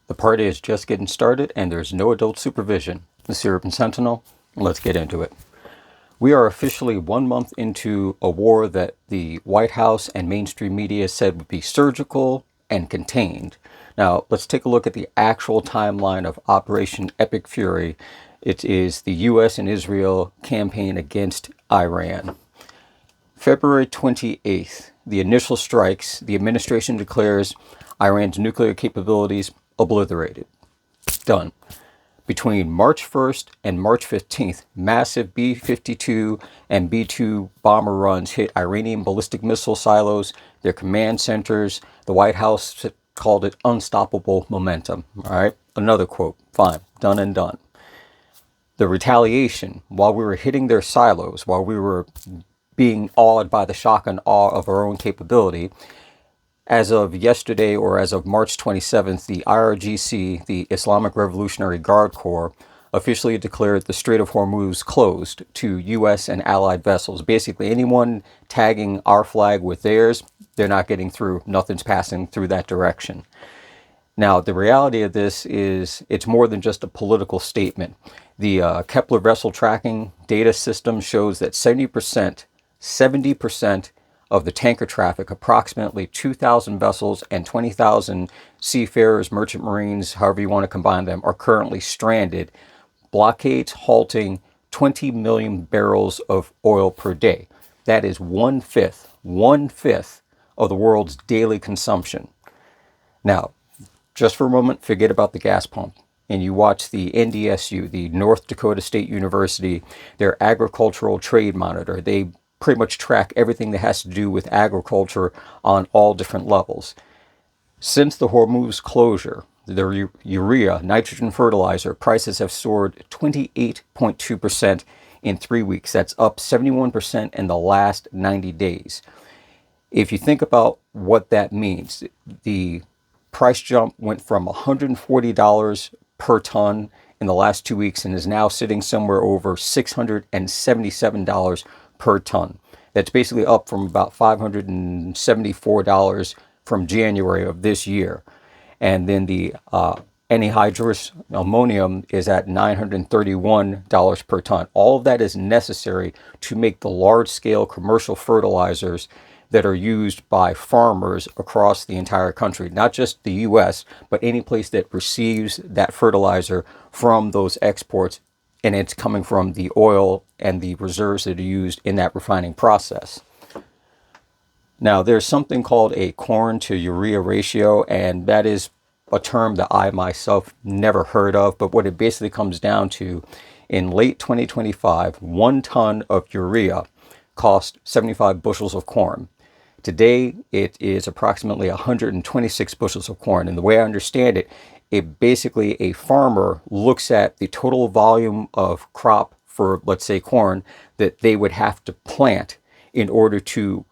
The party is just getting started and there's no adult supervision. The Syrup and Sentinel, let's get into it. We are officially 1 month into a war that the White House and mainstream media said would be surgical and contained. Now, let's take a look at the actual timeline of Operation Epic Fury. It is the U.S. and Israel campaign against Iran. February 28th, the initial strikes, the administration declares Iran's nuclear capabilities obliterated. Done. Between March 1st and March 15th, massive B-52 and B-2 bomber runs hit Iranian ballistic missile silos, their command centers. The White House called it unstoppable momentum. All right, another quote. Fine, done and done. The retaliation, while we were hitting their silos, while we were being awed by the shock and awe of our own capability, as of yesterday, or as of March 27th, the IRGC, the Islamic Revolutionary Guard Corps, officially declared the Strait of Hormuz closed to U.S. and allied vessels. Basically, anyone tagging our flag with theirs, they're not getting through. Nothing's passing through that direction. Now, the reality of this is it's more than just a political statement. The Kepler vessel tracking data system shows that 70% of the tanker traffic, approximately 2,000 vessels and 20,000 seafarers, merchant marines, however you want to combine them, are currently stranded. Blockades halting 20 million barrels of oil per day. That is one-fifth of the world's daily consumption. Now, just for a moment, forget about the gas pump. And you watch the NDSU, the North Dakota State University, their agricultural trade monitor. They pretty much track everything that has to do with agriculture on all different levels. Since the Hormuz closure, the urea, nitrogen fertilizer prices have soared 28.2% in 3 weeks. That's up 71% in the last 90 days. If you think about what that means, the price jump went from $140 per ton in the last 2 weeks and is now sitting somewhere over $677 per ton. That's basically up from about $574 from January of this year. And then the anhydrous ammonium is at $931 per ton. All of that is necessary to make the large-scale commercial fertilizers that are used by farmers across the entire country, not just the U.S., but any place that receives that fertilizer from those exports, and it's coming from the oil and the reserves that are used in that refining process. Now, there's something called a corn to urea ratio, and that is a term that I myself never heard of, but what it basically comes down to, in late 2025, 1 ton of urea cost 75 bushels of corn. Today, it is approximately 126 bushels of corn. And the way I understand it, basically a farmer looks at the total volume of crop for, let's say, corn that they would have to plant in order to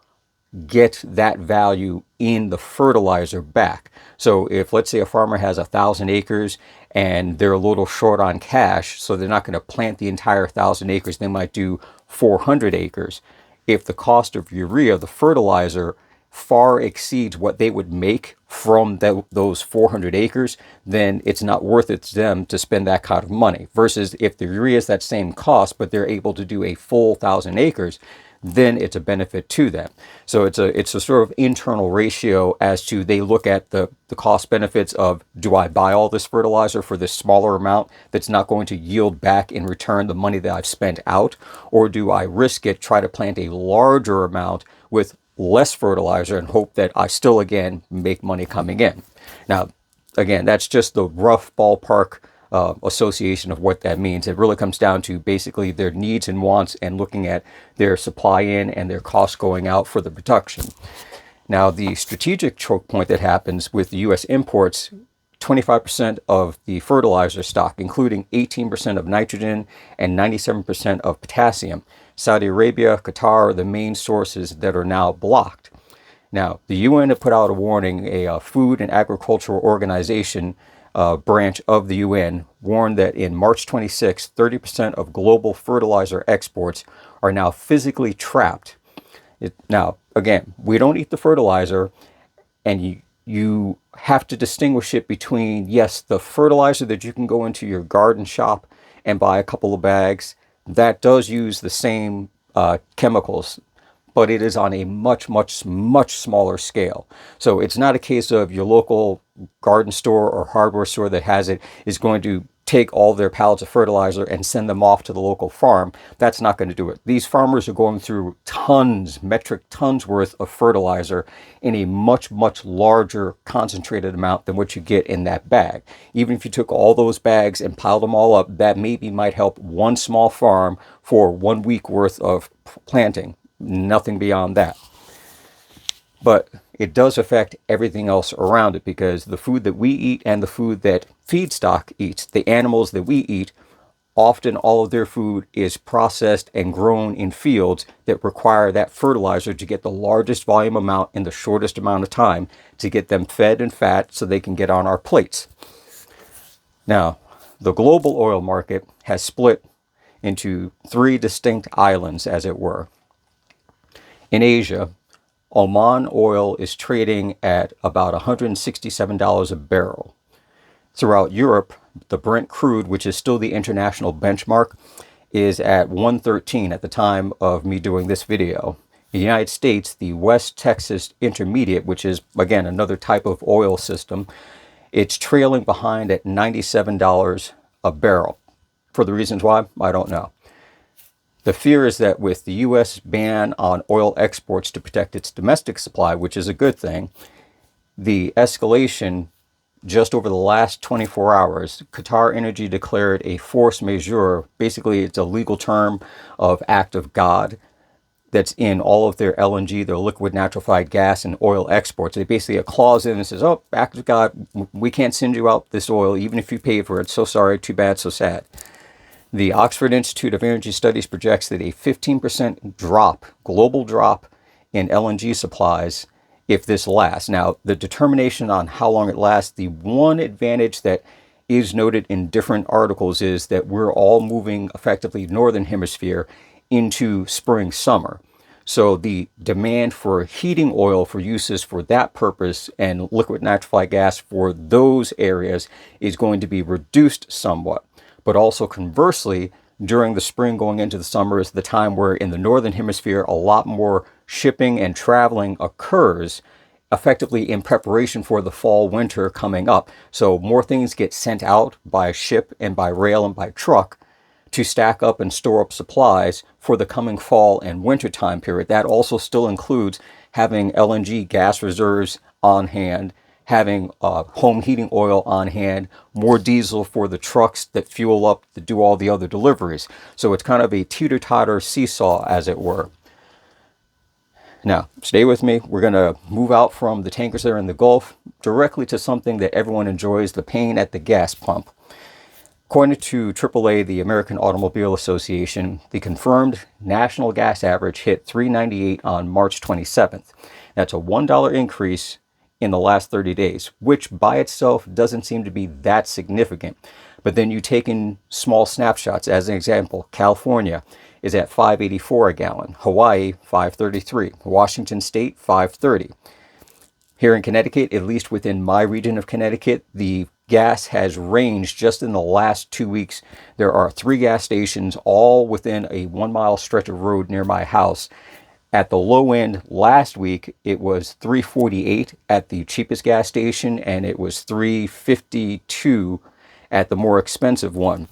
get that value in the fertilizer back. So if, let's say, a farmer has 1,000 acres and they're a little short on cash, so they're not going to plant the entire 1,000 acres, they might do 400 acres. If the cost of urea, the fertilizer, far exceeds what they would make from those 400 acres, then it's not worth it to them to spend that kind of money. Versus if the urea is that same cost, but they're able to do a full 1,000 acres, then it's a benefit to them. So it's a sort of internal ratio as to, they look at the cost benefits of, do I buy all this fertilizer for this smaller amount that's not going to yield back in return the money that I've spent out, or do I risk it, try to plant a larger amount with less fertilizer and hope that I still, again, make money coming in. Now, again, that's just the rough ballpark association of what that means. It really comes down to basically their needs and wants and looking at their supply in and their costs going out for the production. Now, the strategic choke point that happens with the U.S. imports, 25% of the fertilizer stock, including 18% of nitrogen and 97% of potassium. Saudi Arabia, Qatar are the main sources that are now blocked. Now, the UN have put out a warning. A Food and Agricultural Organization branch of the UN warned that in March 26, 30% of global fertilizer exports are now physically trapped. Now, again, we don't eat the fertilizer, and you have to distinguish it between, yes, the fertilizer that you can go into your garden shop and buy a couple of bags, that does use the same chemicals, but it is on a much, much, much smaller scale. So it's not a case of your local garden store or hardware store that has it is going to take all their pallets of fertilizer and send them off to the local farm. That's not going to do it. These farmers are going through tons, metric tons worth of fertilizer in a much, much larger concentrated amount than what you get in that bag. Even if you took all those bags and piled them all up, that maybe might help one small farm for 1 week worth of planting. Nothing beyond that. But it does affect everything else around it, because the food that we eat and the food that feedstock eats, the animals that we eat, often all of their food is processed and grown in fields that require that fertilizer to get the largest volume amount in the shortest amount of time to get them fed and fat so they can get on our plates. Now, the global oil market has split into 3 distinct islands, as it were. In Asia, Oman oil is trading at about $167 a barrel. Throughout Europe, the Brent crude, which is still the international benchmark, is at $113 at the time of me doing this video. In the United States, the West Texas Intermediate, which is, again, another type of oil system, it's trailing behind at $97 a barrel. For the reasons why, I don't know. The fear is that with the U.S. ban on oil exports to protect its domestic supply, which is a good thing, the escalation just over the last 24 hours, Qatar Energy declared a force majeure. Basically, it's a legal term of act of God that's in all of their LNG, their liquid natural gas and oil exports. They basically a clause in that says, oh, act of God, we can't send you out this oil even if you pay for it. So sorry, too bad, so sad. The Oxford Institute of Energy Studies projects that a 15% drop, global drop in LNG supplies if this lasts. Now, the determination on how long it lasts, the one advantage that is noted in different articles is that we're all moving effectively northern hemisphere into spring, summer. So the demand for heating oil for uses for that purpose and liquid natural gas for those areas is going to be reduced somewhat. But also conversely, during the spring going into the summer is the time where in the northern hemisphere a lot more shipping and traveling occurs, effectively in preparation for the fall winter coming up. So more things get sent out by ship and by rail and by truck to stack up and store up supplies for the coming fall and winter time period. That also still includes having LNG gas reserves on hand, having home heating oil on hand, more diesel for the trucks that fuel up to do all the other deliveries. So it's kind of a teeter-totter seesaw, as it were. Now, stay with me. We're going to move out from the tankers there in the Gulf directly to something that everyone enjoys, the pain at the gas pump. According to AAA, the American Automobile Association, the confirmed national gas average hit $3.98 on March 27th. That's a $1 increase in the last 30 days, which by itself doesn't seem to be that significant. But then you take in small snapshots. As an example, California is at $5.84 a gallon, Hawaii $5.33, Washington State $5.30. Here in Connecticut, at least within my region of Connecticut, the gas has ranged just in the last 2 weeks. There are 3 gas stations all within a 1-mile stretch of road near my house. At the low end last week, it was $3.48 at the cheapest gas station, and it was $3.52 at the more expensive one.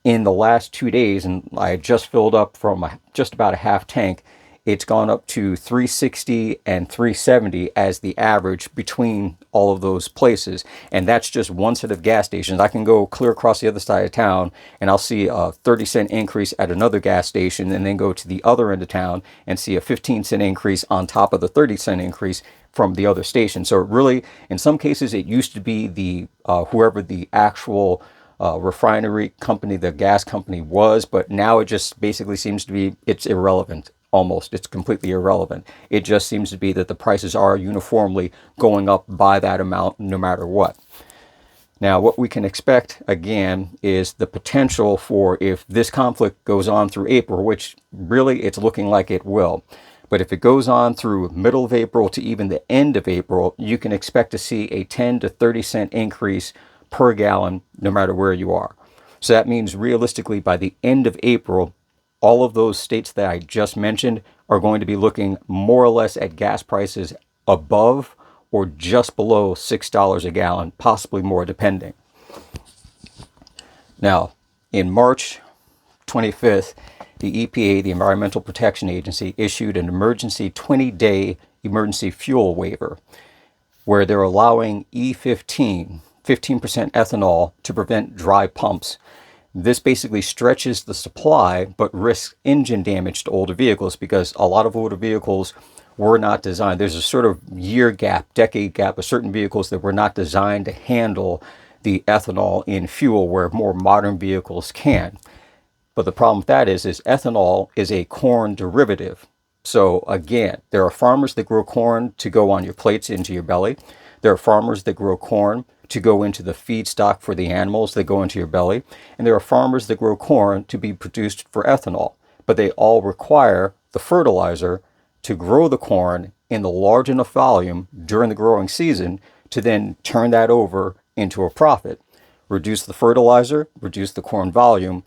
In the last 2 days, and I just filled up from just about a half tank, it's gone up to $3.60 and $3.70 as the average between all of those places. And that's just one set of gas stations. I can go clear across the other side of town and I'll see a 30-cent increase at another gas station, and then go to the other end of town and see a 15-cent increase on top of the 30-cent increase from the other station. So it really, in some cases, it used to be the whoever the actual refinery company, the gas company was, but now it just basically seems to be, it's irrelevant. Almost, it's completely irrelevant. It just seems to be that the prices are uniformly going up by that amount no matter what. Now, what we can expect, again, is the potential for, if this conflict goes on through April, which really it's looking like it will, But if it goes on through middle of April to even the end of April, you can expect to see a 10 to 30 cent increase per gallon, no matter where you are. So that means realistically by the end of April, all of those states that I just mentioned are going to be looking more or less at gas prices above or just below $6 a gallon, possibly more depending. Now, in March 25th, the EPA, the Environmental Protection Agency, issued an emergency 20-day emergency fuel waiver where they're allowing E15, 15% ethanol, to prevent dry pumps. This basically stretches the supply but risks engine damage to older vehicles because a lot of older vehicles were not designed. There's a sort of year gap, decade gap of certain vehicles that were not designed to handle the ethanol in fuel where more modern vehicles can. But the problem with that is ethanol is a corn derivative. So again, there are farmers that grow corn to go on your plates into your belly. There are farmers that grow corn to go into the feedstock for the animals that go into your belly. And there are farmers that grow corn to be produced for ethanol. But they all require the fertilizer to grow the corn in the large enough volume during the growing season to then turn that over into a profit. Reduce the fertilizer, reduce the corn volume,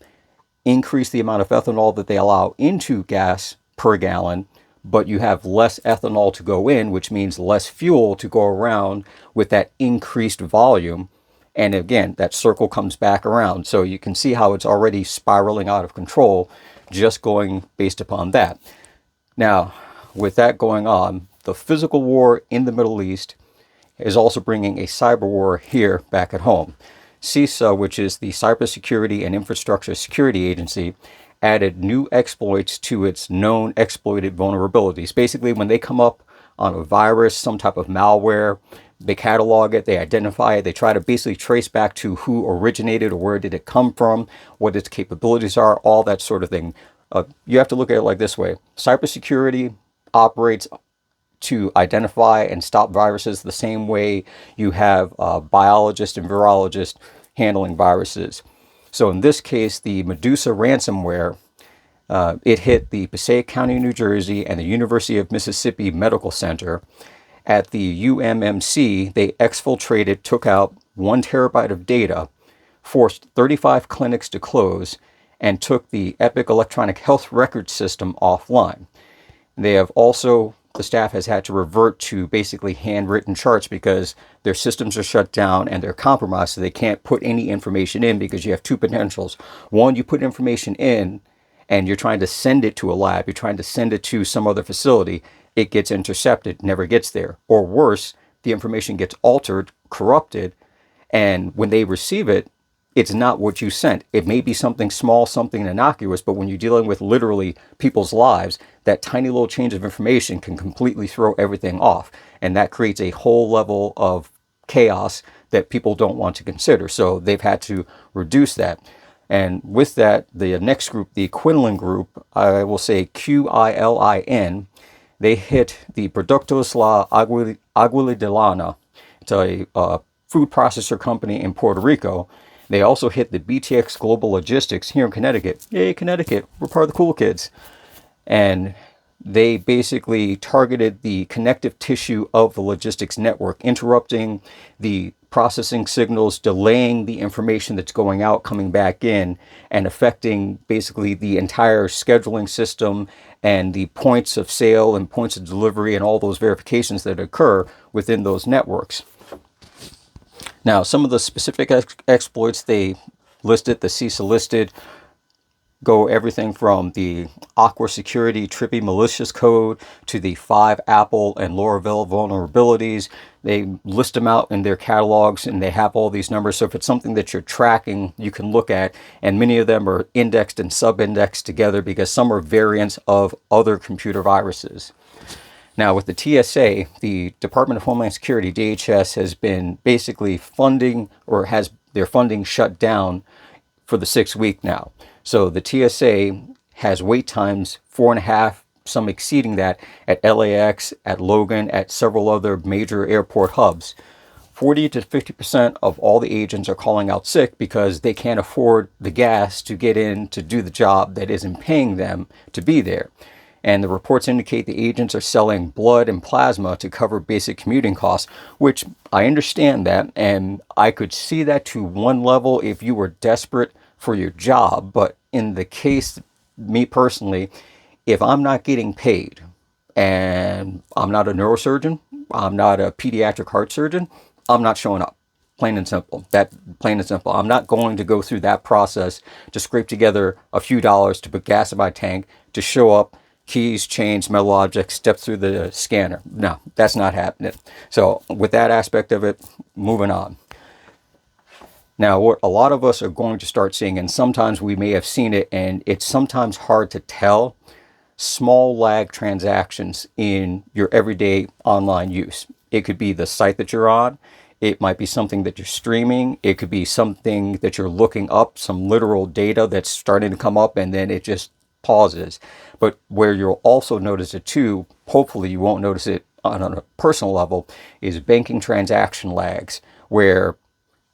increase the amount of ethanol that they allow into gas per gallon, but you have less ethanol to go in, which means less fuel to go around with that increased volume. And again, that circle comes back around. So you can see how it's already spiraling out of control just going based upon that. Now, with that going on, the physical war in the Middle East is also bringing a cyber war here back at home. CISA, which is the Cybersecurity and Infrastructure Security Agency, added new exploits to its known exploited vulnerabilities. Basically, when they come up on a virus, some type of malware, they catalog it, they identify it, they try to basically trace back to who originated or where did it come from, what its capabilities are, all that sort of thing. You have to look at it like this way. Cybersecurity operates to identify and stop viruses the same way you have biologists and virologists handling viruses. So in this case, the Medusa ransomware, it hit the Passaic County, New Jersey, and the University of Mississippi Medical Center. At the UMMC, they exfiltrated, took out 1 terabyte of data, forced 35 clinics to close, and took the Epic Electronic Health Record System offline. They have also, the staff has had to revert to basically handwritten charts because their systems are shut down and they're compromised, so they can't put any information in because you have two potentials. One, you put information in and you're trying to send it to a lab, you're trying to send it to some other facility, it gets intercepted, never gets there. Or worse, the information gets altered, corrupted, and when they receive it, it's not what you sent. It may be something small, something innocuous, but when you're dealing with literally people's lives, that tiny little change of information can completely throw everything off. And that creates a whole level of chaos that people don't want to consider. So they've had to reduce that. And with that, the next group, the Quinlan group, I will say QILIN, they hit the Productos La Aguililana. It's a food processor company in Puerto Rico. They also hit the BTX Global Logistics here in Connecticut. Yay, Connecticut. We're part of the cool kids. And they basically targeted the connective tissue of the logistics network, interrupting the processing signals, delaying the information that's going out, coming back in, and affecting basically the entire scheduling system and the points of sale and points of delivery and all those verifications that occur within those networks. Now, some of the specific exploits they listed, the CISA listed, go everything from the Aqua Security Trippy malicious code to the 5 Apple and Laravel vulnerabilities. They list them out in their catalogs and they have all these numbers. So if it's something that you're tracking, you can look at, and many of them are indexed and sub-indexed together because some are variants of other computer viruses. Now, with the TSA, the Department of Homeland Security, DHS, has been basically funding, or has their funding shut down for the 6th week now. So the TSA has wait times 4.5, some exceeding that, at LAX, at Logan, at several other major airport hubs. 40 to 50% of all the agents are calling out sick because they can't afford the gas to get in to do the job that isn't paying them to be there. And the reports indicate the agents are selling blood and plasma to cover basic commuting costs, which I understand that, and I could see that to one level if you were desperate for your job. But in the case, me personally, if I'm not getting paid, and I'm not a neurosurgeon, I'm not a pediatric heart surgeon, I'm not showing up. Plain and simple. That plain and simple. I'm not going to go through that process to scrape together a few dollars to put gas in my tank, to show up, keys, chains, metal objects, step through the scanner. No, that's not happening. So with that aspect of it, moving on. Now, what a lot of us are going to start seeing, and sometimes we may have seen it, and it's sometimes hard to tell, small lag transactions in your everyday online use. It could be the site that you're on. It might be something that you're streaming. It could be something that you're looking up, some literal data that's starting to come up, and then it just pauses. But where you'll also notice it too, hopefully you won't notice it on a personal level, is banking transaction lags, where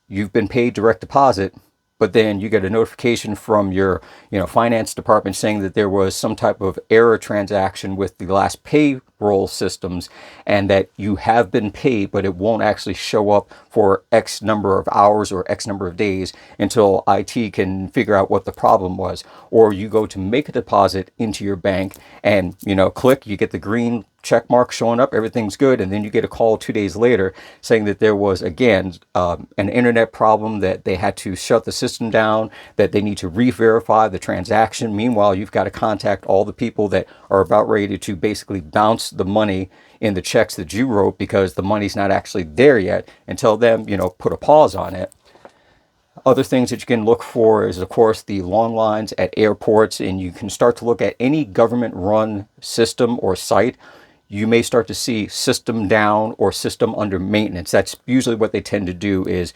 you've been paid direct deposit, but then you get a notification from your finance department saying that there was some type of error transaction with the last payroll systems, and that you have been paid, but it won't actually show up for X number of hours or X number of days until IT can figure out what the problem was. Or you go to make a deposit into your bank and click, you get the green check mark showing up, everything's good, and then you get a call 2 days later saying that there was again an internet problem, that they had to shut the system down, that they need to re-verify the transaction. Meanwhile, you've got to contact all the people that are about ready to basically bounce the money in the checks that you wrote, because the money's not actually there yet, and tell them, put a pause on it. Other things that you can look for is, of course, the long lines at airports, and you can start to look at any government-run system or site. You may start to see system down or system under maintenance. That's usually what they tend to do, is,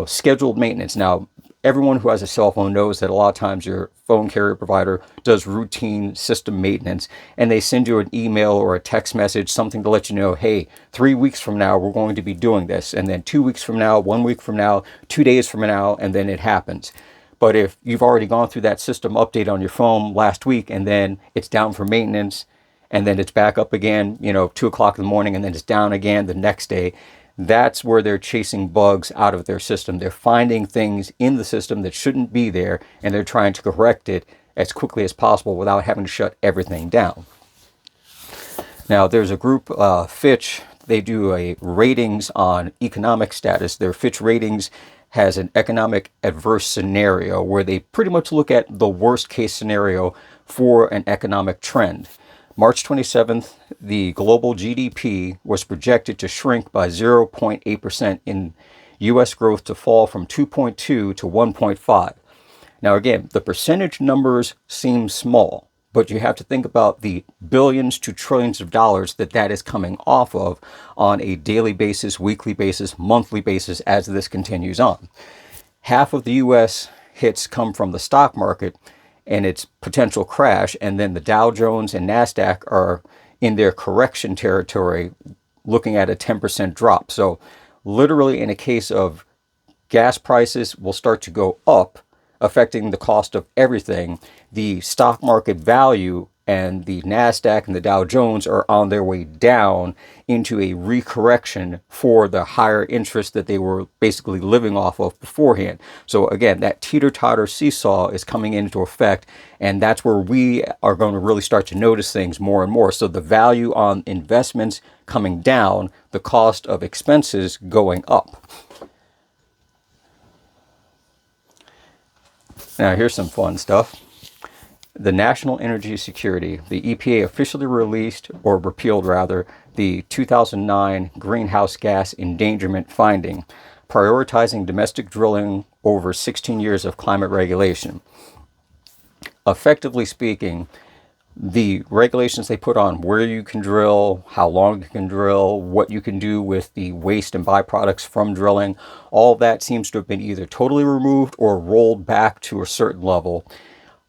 scheduled maintenance. Now, everyone who has a cell phone knows that a lot of times your phone carrier provider does routine system maintenance, and they send you an email or a text message, something to let you know, hey, 3 weeks from now, we're going to be doing this. And then 2 weeks from now, 1 week from now, 2 days from now, and then it happens. But if you've already gone through that system update on your phone last week, and then it's down for maintenance, and then it's back up again, 2 o'clock in the morning, and then it's down again the next day, that's where they're chasing bugs out of their system. They're finding things in the system that shouldn't be there, and they're trying to correct it as quickly as possible without having to shut everything down. Now, there's a group, Fitch, they do a ratings on economic status. Their Fitch ratings has an economic adverse scenario, where they pretty much look at the worst case scenario for an economic trend. March 27th, the global GDP was projected to shrink by 0.8%, in U.S. growth to fall from 2.2 to 1.5. Now again, the percentage numbers seem small, but you have to think about the billions to trillions of dollars that is coming off of on a daily basis, weekly basis, monthly basis as this continues on. Half of the U.S. hits come from the stock market and its potential crash, and then the Dow Jones and NASDAQ are in their correction territory, looking at a 10% drop. So literally, in a case of gas prices will start to go up, affecting the cost of everything, the stock market value and the NASDAQ and the Dow Jones are on their way down into a recorrection for the higher interest that they were basically living off of beforehand. So again, that teeter-totter seesaw is coming into effect, and that's where we are going to really start to notice things more and more. So the value on investments coming down, the cost of expenses going up. Now here's some fun stuff. The National Energy Security, the EPA officially released, or repealed rather, the 2009 greenhouse gas endangerment finding, prioritizing domestic drilling over 16 years of climate regulation. Effectively speaking, the regulations they put on where you can drill, how long you can drill, what you can do with the waste and byproducts from drilling, all that seems to have been either totally removed or rolled back to a certain level.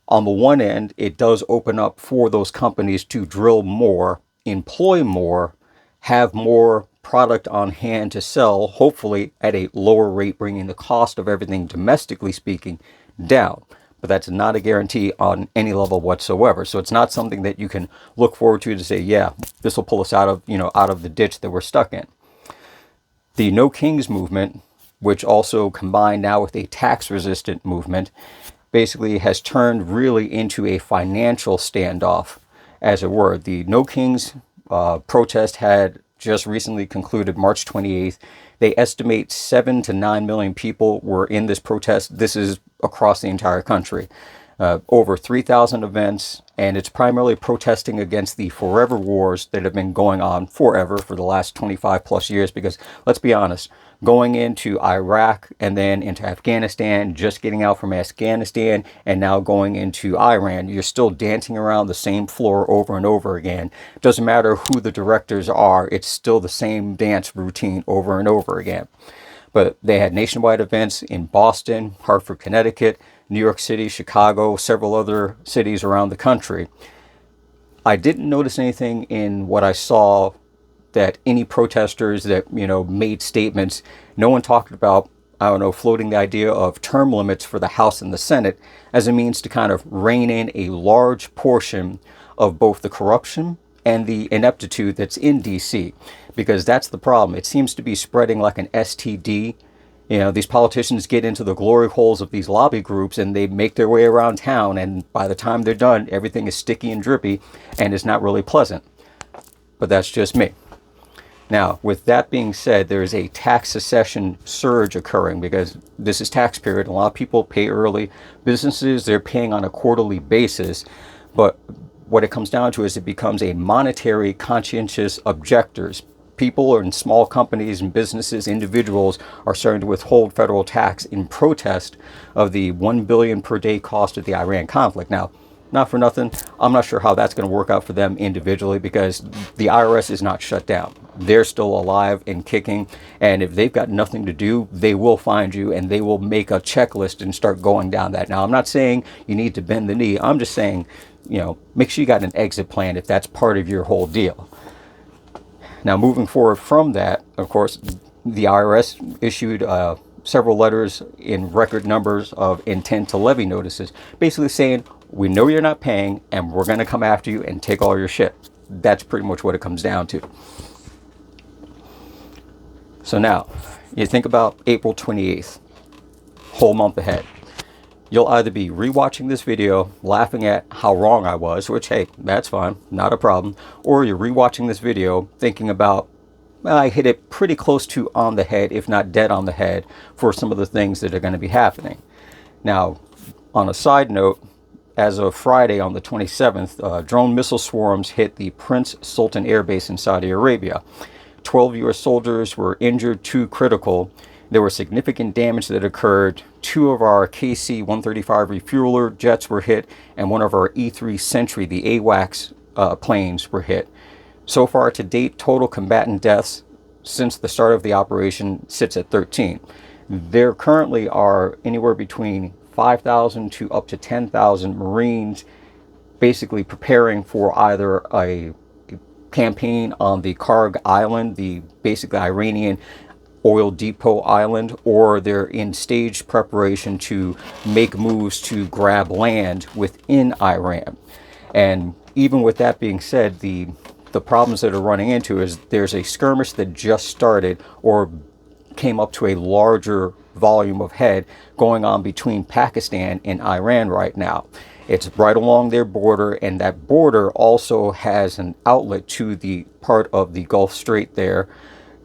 On the one end, it does open up for those companies to drill more, employ more, have more product on hand to sell, hopefully at a lower rate, bringing the cost of everything, domestically speaking, down. but that's not a guarantee on any level whatsoever. So it's not something that you can look forward to say, yeah, this will pull us out of, out of the ditch that we're stuck in. The No Kings movement, which also combined now with a tax-resistant movement, basically has turned really into a financial standoff, as it were. The No Kings protest had just recently concluded March 28th. They estimate 7 to 9 million people were in this protest. This is across the entire country. Over 3,000 events, and it's primarily protesting against the forever wars that have been going on forever for the last 25 plus years. Because let's be honest, going into Iraq and then into Afghanistan, just getting out from Afghanistan and now going into Iran, you're still dancing around the same floor over and over again. Doesn't matter who the directors are, it's still the same dance routine over and over again. But they had nationwide events in Boston, Hartford, Connecticut, New York City, Chicago, several other cities around the country. I didn't notice anything in what I saw that any protesters that, made statements. No one talked about, floating the idea of term limits for the House and the Senate as a means to kind of rein in a large portion of both the corruption and the ineptitude that's in DC. Because that's the problem. It seems to be spreading like an STD. These politicians get into the glory holes of these lobby groups and they make their way around town, and by the time they're done, everything is sticky and drippy and it's not really pleasant. But that's just me. Now, with that being said, there is a tax secession surge occurring because this is tax period. A lot of people pay early. Businesses, they're paying on a quarterly basis. But what it comes down to is it becomes a monetary conscientious objectors. People in small companies and businesses, individuals are starting to withhold federal tax in protest of the $1 billion per day cost of the Iran conflict. Now, not for nothing, I'm not sure how that's going to work out for them individually because the IRS is not shut down. They're still alive and kicking, and if they've got nothing to do, they will find you and they will make a checklist and start going down that. Now, I'm not saying you need to bend the knee. I'm just saying, make sure you got an exit plan if that's part of your whole deal. Now, moving forward from that, of course, the IRS issued several letters in record numbers of intent to levy notices, basically saying, we know you're not paying and we're going to come after you and take all your shit. That's pretty much what it comes down to. So now, you think about April 28th, whole month ahead. You'll either be rewatching this video, laughing at how wrong I was, which, hey, that's fine, not a problem. Or you're rewatching this video thinking about, well, I hit it pretty close to on the head, if not dead on the head, for some of the things that are going to be happening. Now, on a side note, as of Friday on the 27th, drone missile swarms hit the Prince Sultan Air Base in Saudi Arabia. 12 U.S. soldiers were injured, 2 critical. There was significant damage that occurred. 2 of our KC-135 refueler jets were hit, and 1 of our E-3 Sentry, the AWACS planes, were hit. So far to date, total combatant deaths since the start of the operation sits at 13. There currently are anywhere between 5,000 to up to 10,000 Marines basically preparing for either a campaign on the Karg Island, the basically Iranian oil depot island, or they're in staged preparation to make moves to grab land within Iran. And even with that being said, the problems that are running into is there's a skirmish that just started or came up to a larger volume of head going on between Pakistan and Iran right now. It's right along their border, and that border also has an outlet to the part of the Gulf Strait there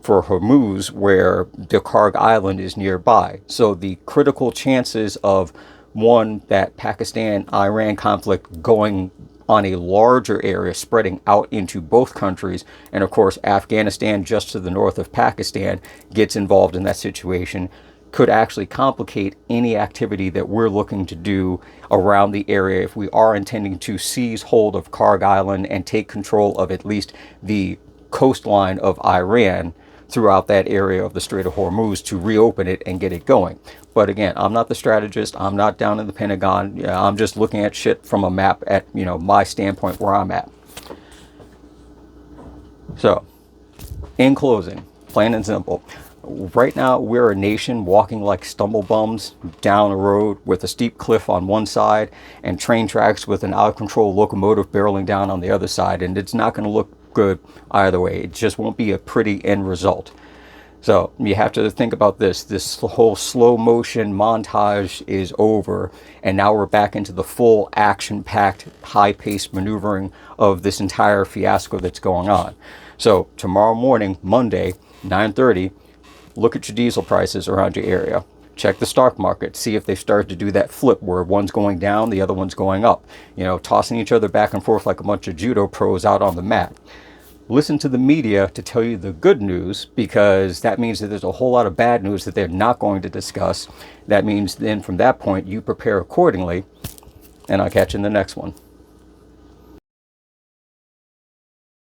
for Hormuz, where the Karg Island is nearby. So the critical chances of, one, that Pakistan-Iran conflict going on a larger area, spreading out into both countries, and of course Afghanistan just to the north of Pakistan gets involved in that situation, could actually complicate any activity that we're looking to do around the area if we are intending to seize hold of Karg Island and take control of at least the coastline of Iran throughout that area of the Strait of Hormuz to reopen it and get it going. But again, I'm not the strategist. I'm not down in the Pentagon. Yeah, I'm just looking at shit from a map at, my standpoint where I'm at. So, in closing, plain and simple, Right now, we're a nation walking like stumblebums down a road with a steep cliff on one side and train tracks with an out of control locomotive barreling down on the other side. And it's not going to look good either way. It just won't be a pretty end result. So you have to think about this. This whole slow motion montage is over, and now we're back into the full action-packed, high-paced maneuvering of this entire fiasco that's going on. So tomorrow morning, Monday, 9:30, look at your diesel prices around your area. Check the stock market. See if they've started to do that flip where one's going down, the other one's going up. You know, tossing each other back and forth like a bunch of judo pros out on the mat. Listen to the media to tell you the good news, because that means that there's a whole lot of bad news that they're not going to discuss. That means then from that point you prepare accordingly, and I'll catch you in the next one.